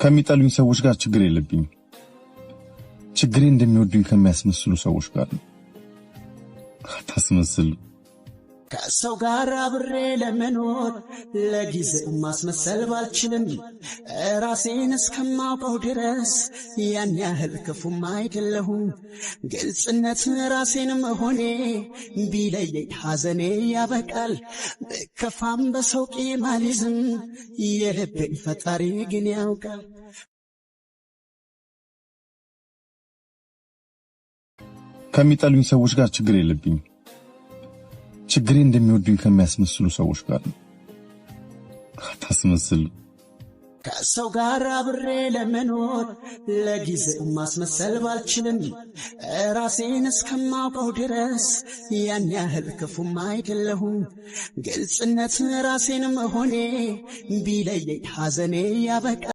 ከሚጠሉኝ ሰዎች ጋር ችግር የለብኝም። ችግሬ እንደሚወዱኝ ከሚያስመስሉ ሰዎች ጋር ነው። አታስመስሉ። ከሰው ጋር አብሬ ለመኖር ለጊዜው ማስመሰል ባልችልም ራሴን እስከማውቀው ድረስ ያን ያህል ክፉም አይደለሁም። ግልጽነት ራሴን መሆኔ ቢለየኝ ሐዘኔ ያበቃል። በከፋም በሰው ቂም አልይዝም፣ የልቤን ፈጣሪ ግን ያውቃል። ከሚጠሉኝ ሰዎች ጋር ችግር የለብኝም። ችግሬ እንደሚወዱኝ ከሚያስመስሉ ሰዎች ጋር ነው። አታስመስሉ። ከሰው ጋር አብሬ ለመኖር ለጊዜው ማስመሰል ባልችልም ራሴን እስከማውቀው ድረስ ያን ያህል ክፉም አይደለሁም። ግልጽነት ራሴን መሆኔ ቢለየኝ ሐዘኔ ያበቃል።